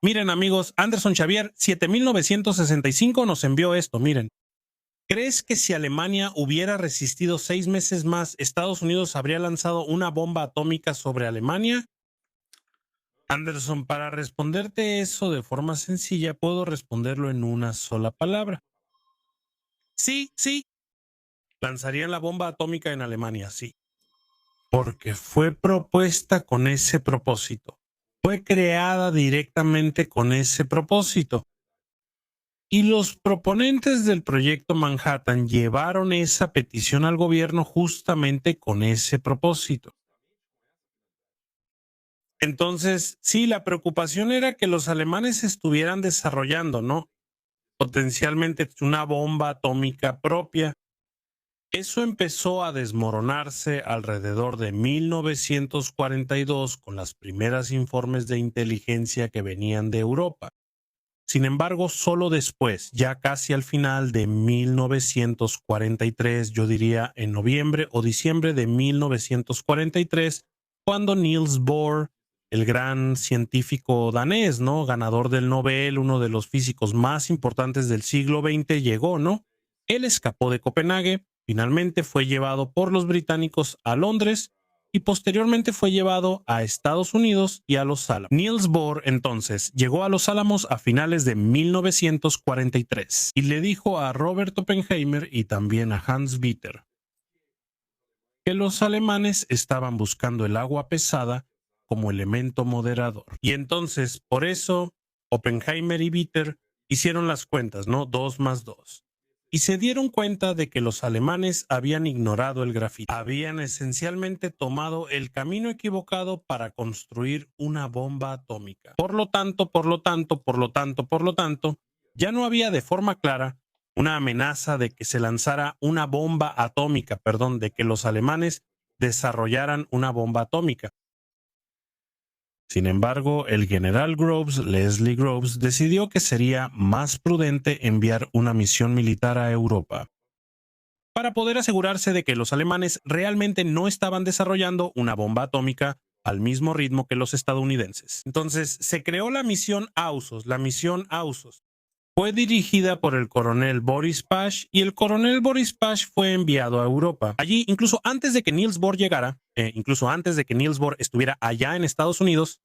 Miren, amigos, Anderson Xavier 7965 nos envió esto. Miren, ¿crees que si Alemania hubiera resistido 6 meses más, Estados Unidos habría lanzado una bomba atómica sobre Alemania? Anderson, para responderte eso de forma sencilla, puedo responderlo en una sola palabra. Sí, sí, lanzarían la bomba atómica en Alemania, sí. Porque fue propuesta con ese propósito. Fue creada directamente con ese propósito. Y los proponentes del proyecto Manhattan llevaron esa petición al gobierno justamente con ese propósito. Entonces, sí, la preocupación era que los alemanes estuvieran desarrollando, ¿no? Potencialmente una bomba atómica propia. Eso empezó a desmoronarse alrededor de 1942 con las primeras informes de inteligencia que venían de Europa. Sin embargo, solo después, ya casi al final de 1943, yo diría en noviembre o diciembre de 1943, cuando Niels Bohr, el gran científico danés, ¿no? Ganador del Nobel, uno de los físicos más importantes del siglo XX, llegó, ¿no? Él escapó de Copenhague, finalmente fue llevado por los británicos a Londres y posteriormente fue llevado a Estados Unidos y a Los Álamos. Niels Bohr entonces llegó a Los Álamos a finales de 1943 y le dijo a Robert Oppenheimer y también a Hans Bitter que los alemanes estaban buscando el agua pesada como elemento moderador. Y entonces, por eso, Oppenheimer y Bitter hicieron las cuentas, ¿no? 2 más 2. Y se dieron cuenta de que los alemanes habían ignorado el grafito. Habían esencialmente tomado el camino equivocado para construir una bomba atómica. Por lo tanto, ya no había de forma clara una amenaza de que se lanzara una bomba atómica, perdón, de que los alemanes desarrollaran una bomba atómica. Sin embargo, el general Groves, Leslie Groves, decidió que sería más prudente enviar una misión militar a Europa para poder asegurarse de que los alemanes realmente no estaban desarrollando una bomba atómica al mismo ritmo que los estadounidenses. Entonces, se creó la misión AUSOS, Fue dirigida por el coronel Boris Pash y el coronel Boris Pash fue enviado a Europa. Allí, incluso antes de que Niels Bohr llegara, incluso antes de que Niels Bohr estuviera allá en Estados Unidos,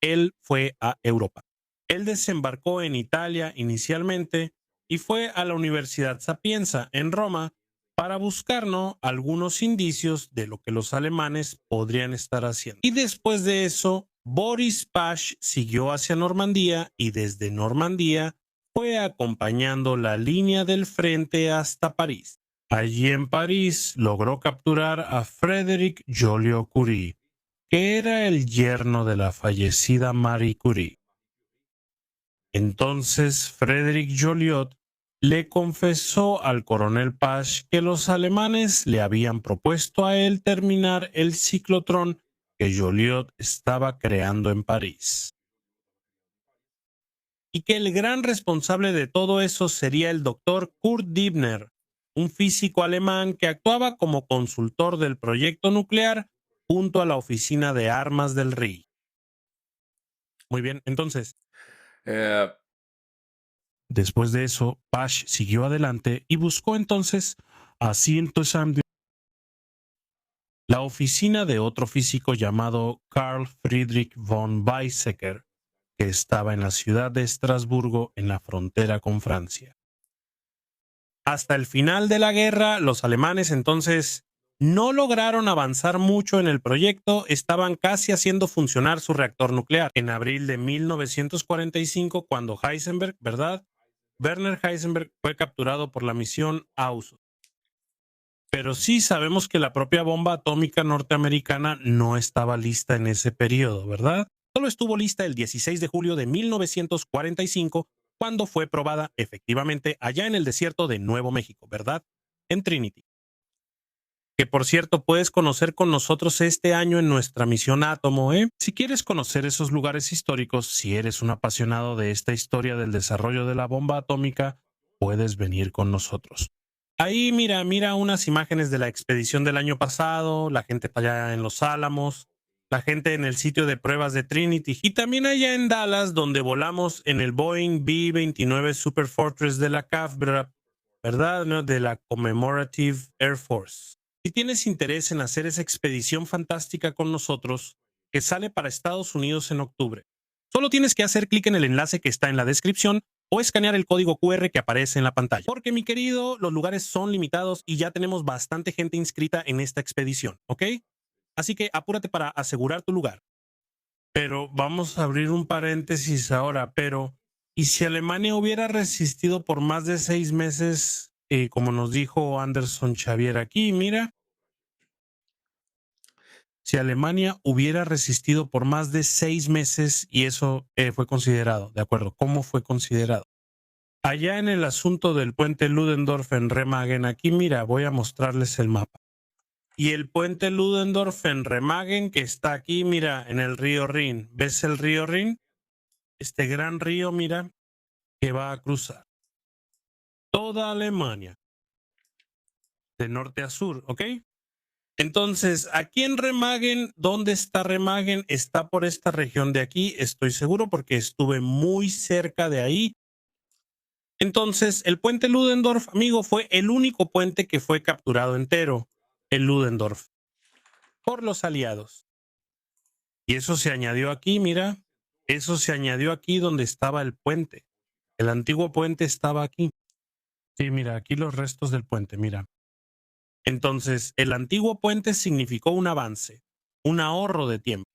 él fue a Europa. Él desembarcó en Italia inicialmente y fue a la Universidad Sapienza en Roma para buscar, ¿no?, algunos indicios de lo que los alemanes podrían estar haciendo. Y después de eso, Boris Pash siguió hacia Normandía y desde Normandía fue acompañando la línea del frente hasta París. Allí en París logró capturar a Frédéric Joliot-Curie, que era el yerno de la fallecida Marie Curie. Entonces Frédéric Joliot le confesó al coronel Pash que los alemanes le habían propuesto a él terminar el ciclotrón que Joliot estaba creando en París. Y que el gran responsable de todo eso sería el doctor Kurt Dibner, un físico alemán que actuaba como consultor del proyecto nuclear junto a la oficina de armas del Reich. Muy bien, entonces, después de eso, Pash siguió adelante y buscó entonces a la oficina de otro físico llamado Carl Friedrich von Weizsäcker, que estaba en la ciudad de Estrasburgo en la frontera con Francia. Hasta el final de la guerra, los alemanes entonces no lograron avanzar mucho en el proyecto, estaban casi haciendo funcionar su reactor nuclear. En abril de 1945, cuando Heisenberg, ¿verdad?, Werner Heisenberg fue capturado por la misión AUSO. Pero sí sabemos que la propia bomba atómica norteamericana no estaba lista en ese periodo, ¿verdad? Solo estuvo lista el 16 de julio de 1945, cuando fue probada efectivamente allá en el desierto de Nuevo México, ¿verdad? En Trinity. Que por cierto puedes conocer con nosotros este año en nuestra misión Átomo, ¿eh? Si quieres conocer esos lugares históricos, si eres un apasionado de esta historia del desarrollo de la bomba atómica, puedes venir con nosotros. Ahí mira unas imágenes de la expedición del año pasado, la gente allá en Los Álamos. la gente en el sitio de pruebas de Trinity y también allá en Dallas, donde volamos en el Boeing B-29 Super Fortress de la CAF, ¿verdad? ¿No? De la Commemorative Air Force. Si tienes interés en hacer esa expedición fantástica con nosotros, que sale para Estados Unidos en octubre, solo tienes que hacer clic en el enlace que está en la descripción o escanear el código QR que aparece en la pantalla. Porque, mi querido, los lugares son limitados y ya tenemos bastante gente inscrita en esta expedición, ¿ok? Así que apúrate para asegurar tu lugar. Pero vamos a abrir un paréntesis ahora, pero ¿y si Alemania hubiera resistido por más de 6 meses, como nos dijo Anderson Xavier aquí, mira? Si Alemania hubiera resistido por más de 6 meses y eso fue considerado, ¿de acuerdo? ¿Cómo fue considerado? Allá en el asunto del puente Ludendorff en Remagen, aquí mira, voy a mostrarles el mapa. Y el puente Ludendorff en Remagen, que está aquí, mira, en el río Rin. ¿Ves el río Rin? Este gran río, mira, que va a cruzar toda Alemania, de norte a sur, ¿ok? Entonces, aquí en Remagen, ¿dónde está Remagen? Está por esta región de aquí, estoy seguro porque estuve muy cerca de ahí. Entonces, el puente Ludendorff, amigo, fue el único puente que fue capturado entero, el Ludendorff, por los aliados. Y eso se añadió aquí, mira, eso se añadió aquí donde estaba el puente. El antiguo puente estaba aquí. Sí, mira, aquí los restos del puente, mira. Entonces, el antiguo puente significó un avance, un ahorro de tiempo.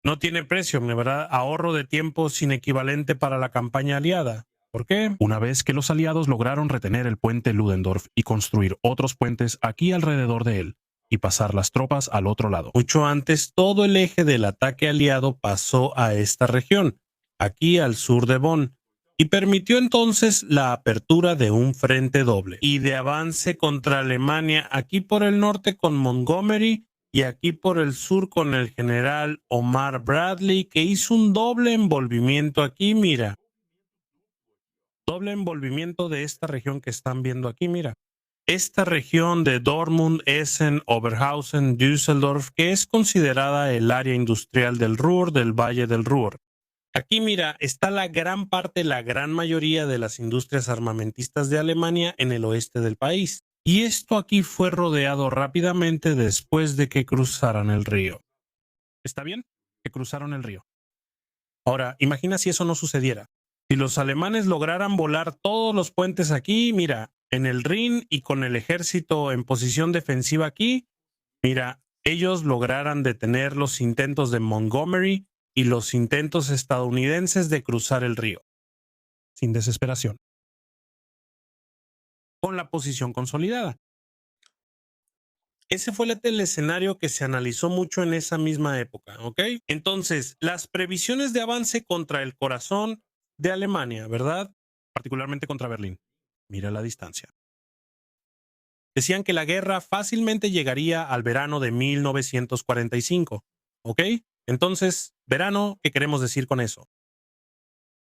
No tiene precio, ¿verdad? Ahorro de tiempo sin equivalente para la campaña aliada. ¿Por qué? Una vez que los aliados lograron retener el puente Ludendorff y construir otros puentes aquí alrededor de él, y pasar las tropas al otro lado. Mucho antes, todo el eje del ataque aliado pasó a esta región, aquí al sur de Bonn, y permitió entonces la apertura de un frente doble y de avance contra Alemania aquí por el norte con Montgomery y aquí por el sur con el general Omar Bradley, que hizo un doble envolvimiento aquí, mira. Doble envolvimiento de esta región que están viendo aquí, mira. Esta región de Dortmund, Essen, Oberhausen, Düsseldorf, que es considerada el área industrial del Ruhr, del Valle del Ruhr. Aquí, mira, está la gran parte, la gran mayoría de las industrias armamentistas de Alemania en el oeste del país. Y esto aquí fue rodeado rápidamente después de que cruzaran el río. ¿Está bien? Que cruzaron el río. Ahora, imagina si eso no sucediera. Si los alemanes lograran volar todos los puentes aquí, mira, en el Rin y con el ejército en posición defensiva aquí, mira, ellos lograran detener los intentos de Montgomery y los intentos estadounidenses de cruzar el río, sin desesperación, con la posición consolidada. Ese fue el escenario que se analizó mucho en esa misma época, ¿ok? Entonces, las previsiones de avance contra el corazón de Alemania, ¿verdad? Particularmente contra Berlín. Mira la distancia. Decían que la guerra fácilmente llegaría al verano de 1945, ¿ok? Entonces, verano, ¿qué queremos decir con eso?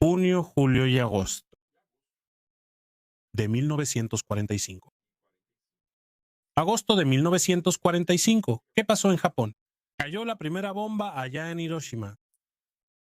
Junio, julio y agosto de 1945. Agosto de 1945. ¿Qué pasó en Japón? Cayó la primera bomba allá en Hiroshima.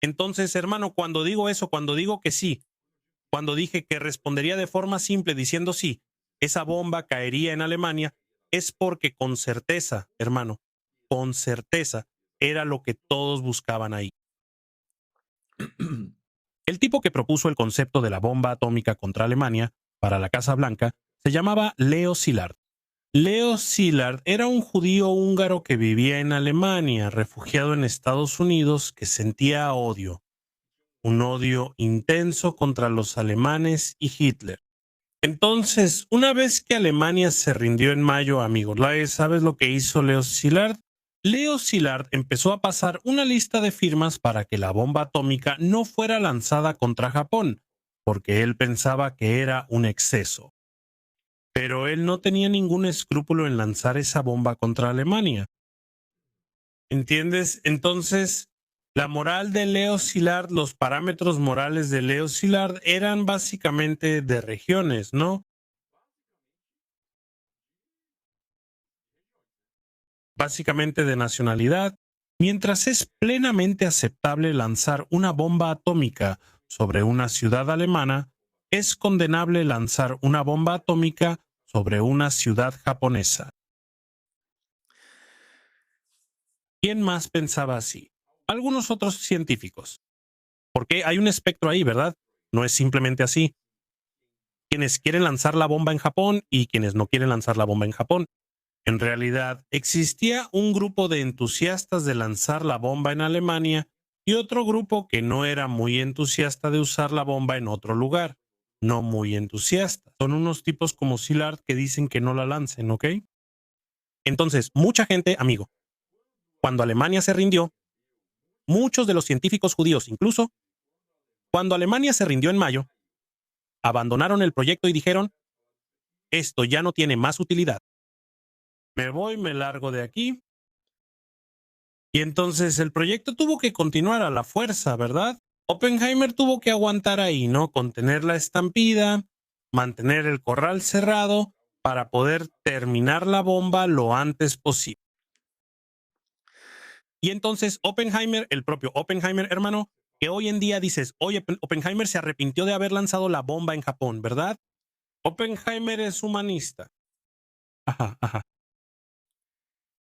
Entonces, hermano, cuando digo eso, cuando digo que sí, cuando dije que respondería de forma simple diciendo sí, esa bomba caería en Alemania, es porque con certeza, hermano, con certeza, era lo que todos buscaban ahí. El tipo que propuso el concepto de la bomba atómica contra Alemania para la Casa Blanca se llamaba Leo Szilard. Leo Szilard era un judío húngaro que vivía en Alemania, refugiado en Estados Unidos, que sentía odio, un odio intenso contra los alemanes y Hitler. Entonces, una vez que Alemania se rindió en mayo, amigos, ¿sabes lo que hizo Leo Szilard? Leo Szilard empezó a pasar una lista de firmas para que la bomba atómica no fuera lanzada contra Japón, porque él pensaba que era un exceso. Pero él no tenía ningún escrúpulo en lanzar esa bomba contra Alemania. ¿Entiendes? Entonces, la moral de Leo Szilard, los parámetros morales de Leo Szilard eran básicamente de regiones, ¿no? básicamente de nacionalidad, mientras es plenamente aceptable lanzar una bomba atómica sobre una ciudad alemana, es condenable lanzar una bomba atómica sobre una ciudad japonesa. ¿Quién más pensaba así? Algunos otros científicos. Porque hay un espectro ahí, ¿verdad? No es simplemente así. Quienes quieren lanzar la bomba en Japón y quienes no quieren lanzar la bomba en Japón. En realidad, existía un grupo de entusiastas de lanzar la bomba en Alemania y otro grupo que no era muy entusiasta de usar la bomba en otro lugar. No muy entusiasta. Son unos tipos como Szilard que dicen que no la lancen, ¿ok? Entonces, mucha gente, amigo, cuando Alemania se rindió, muchos de los científicos judíos, incluso, cuando Alemania se rindió en mayo, abandonaron el proyecto y dijeron, esto ya no tiene más utilidad. Me voy, me largo de aquí. Y entonces el proyecto tuvo que continuar a la fuerza, ¿verdad? Oppenheimer tuvo que aguantar ahí, ¿no? Contener la estampida, mantener el corral cerrado para poder terminar la bomba lo antes posible. Y entonces Oppenheimer, el propio Oppenheimer, hermano, que hoy en día dices, oye, Oppenheimer se arrepintió de haber lanzado la bomba en Japón, ¿verdad? Oppenheimer es humanista. Ajá, ajá.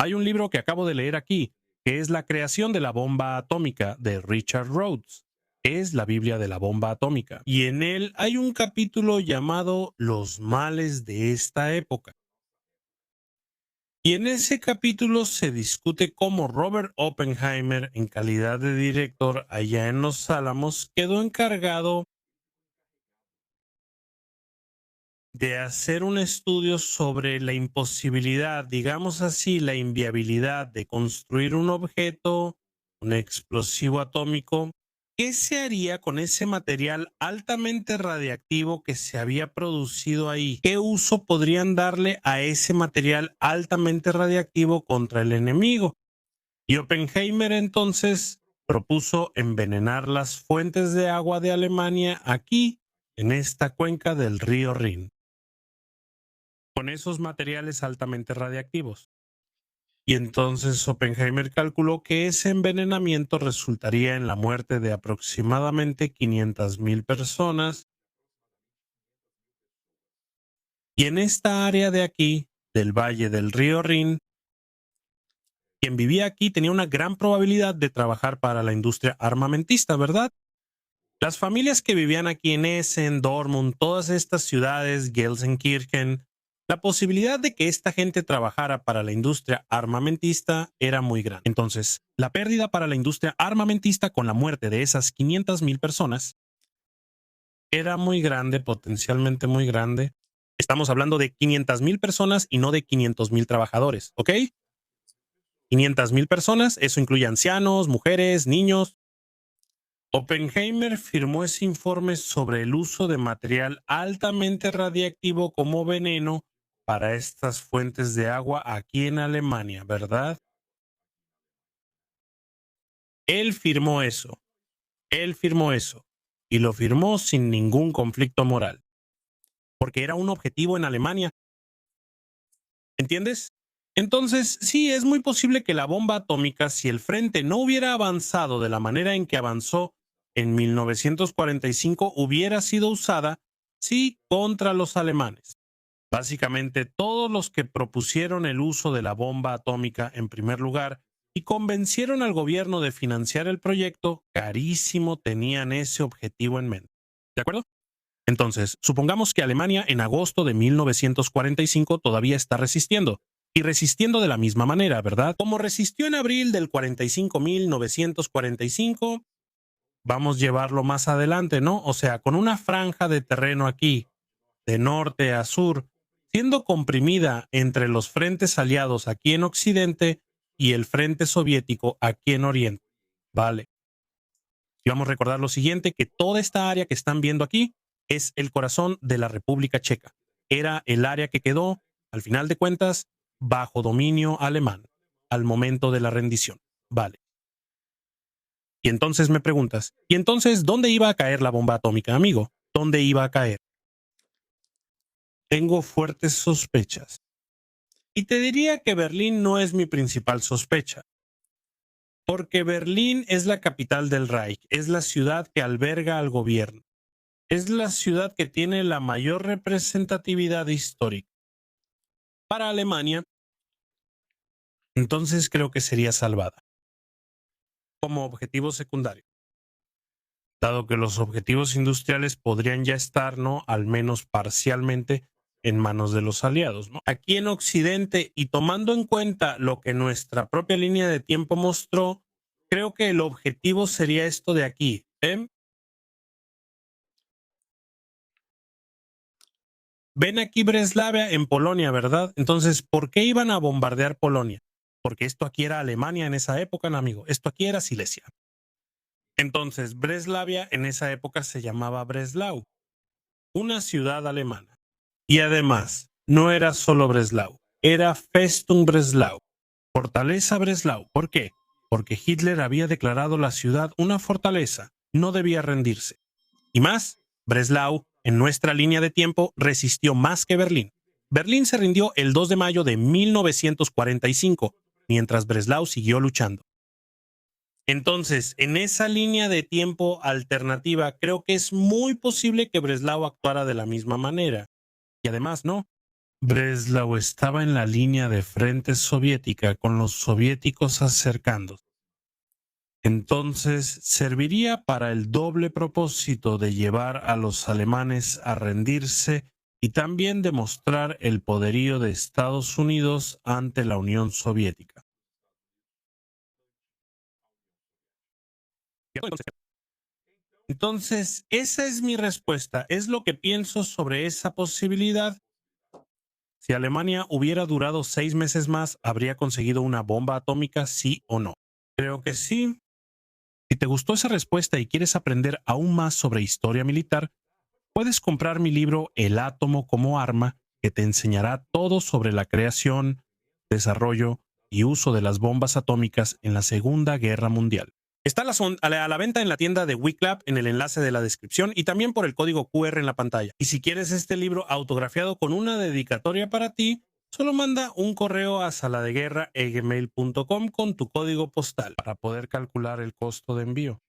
Hay un libro que acabo de leer aquí, que es La creación de la bomba atómica de Richard Rhodes. Es la Biblia de la bomba atómica. Y en él hay un capítulo llamado Los males de esta época. Y en ese capítulo se discute cómo Robert Oppenheimer, en calidad de director allá en Los Álamos, quedó encargado de hacer un estudio sobre la imposibilidad, digamos así, la inviabilidad de construir un objeto, un explosivo atómico. ¿Qué se haría con ese material altamente radiactivo que se había producido ahí? ¿Qué uso podrían darle a ese material altamente radiactivo contra el enemigo? Y Oppenheimer entonces propuso envenenar las fuentes de agua de Alemania aquí, en esta cuenca del río Rin, con esos materiales altamente radiactivos. Y entonces Oppenheimer calculó que ese envenenamiento resultaría en la muerte de aproximadamente 500,000 personas. Y en esta área de aquí, del valle del río Rin, quien vivía aquí tenía una gran probabilidad de trabajar para la industria armamentista, ¿verdad? Las familias que vivían aquí en Essen, Dortmund, todas estas ciudades, Gelsenkirchen, la posibilidad de que esta gente trabajara para la industria armamentista era muy grande. Entonces, la pérdida para la industria armamentista con la muerte de esas 500,000 personas era muy grande, potencialmente muy grande. Estamos hablando de 500,000 personas y no de 500,000 trabajadores, ¿ok? 500,000 personas, eso incluye ancianos, mujeres, niños. Oppenheimer firmó ese informe sobre el uso de material altamente radiactivo como veneno para estas fuentes de agua aquí en Alemania, ¿verdad? Él firmó eso, él firmó eso, y lo firmó sin ningún conflicto moral, porque era un objetivo en Alemania, ¿entiendes? Entonces, sí, es muy posible que la bomba atómica, si el frente no hubiera avanzado de la manera en que avanzó en 1945, hubiera sido usada, sí, contra los alemanes. Básicamente, todos los que propusieron el uso de la bomba atómica en primer lugar y convencieron al gobierno de financiar el proyecto, carísimo tenían ese objetivo en mente. ¿De acuerdo? Entonces, supongamos que Alemania en agosto de 1945 todavía está resistiendo. Y resistiendo de la misma manera, ¿verdad? Como resistió en abril del 45,945, vamos a llevarlo más adelante, ¿no? O sea, con una franja de terreno aquí, de norte a sur, siendo comprimida entre los frentes aliados aquí en Occidente y el frente soviético aquí en Oriente. Vale. Y vamos a recordar lo siguiente, que toda esta área que están viendo aquí es el corazón de la República Checa. Era el área que quedó, al final de cuentas, bajo dominio alemán al momento de la rendición. Vale. Y entonces me preguntas, ¿y entonces dónde iba a caer la bomba atómica, amigo? ¿Dónde iba a caer? Tengo fuertes sospechas. Y te diría que Berlín no es mi principal sospecha, porque Berlín es la capital del Reich, es la ciudad que alberga al gobierno, es la ciudad que tiene la mayor representatividad histórica. Para Alemania, entonces creo que sería salvada como objetivo secundario, dado que los objetivos industriales podrían ya estar, ¿no? Al menos parcialmente en manos de los aliados, ¿no? Aquí en Occidente, y tomando en cuenta lo que nuestra propia línea de tiempo mostró, creo que el objetivo sería esto de aquí. Ven aquí Breslavia en Polonia, ¿verdad? Entonces, ¿por qué iban a bombardear Polonia? Porque esto aquí era Alemania en esa época, ¿no, amigo? Esto aquí era Silesia. Entonces, Breslavia en esa época se llamaba Breslau, una ciudad alemana. Y además, no era solo Breslau, era Festung Breslau, Fortaleza Breslau. ¿Por qué? Porque Hitler había declarado la ciudad una fortaleza, no debía rendirse. Y más, Breslau, en nuestra línea de tiempo, resistió más que Berlín. Berlín se rindió el 2 de mayo de 1945, mientras Breslau siguió luchando. Entonces, en esa línea de tiempo alternativa, creo que es muy posible que Breslau actuara de la misma manera. Y además, no. Breslau estaba en la línea de frente soviética, con los soviéticos acercándose. Entonces, serviría para el doble propósito de llevar a los alemanes a rendirse y también demostrar el poderío de Estados Unidos ante la Unión Soviética. Entonces, esa es mi respuesta, es lo que pienso sobre esa posibilidad. Si Alemania hubiera durado 6 meses más, ¿habría conseguido una bomba atómica, sí o no? Creo que sí. Si te gustó esa respuesta y quieres aprender aún más sobre historia militar, puedes comprar mi libro El átomo como arma, que te enseñará todo sobre la creación, desarrollo y uso de las bombas atómicas en la Segunda Guerra Mundial. Está a la venta en la tienda de WeClap en el enlace de la descripción y también por el código QR en la pantalla. Y si quieres este libro autografiado con una dedicatoria para ti, solo manda un correo a saladeguerra@gmail.com con tu código postal para poder calcular el costo de envío.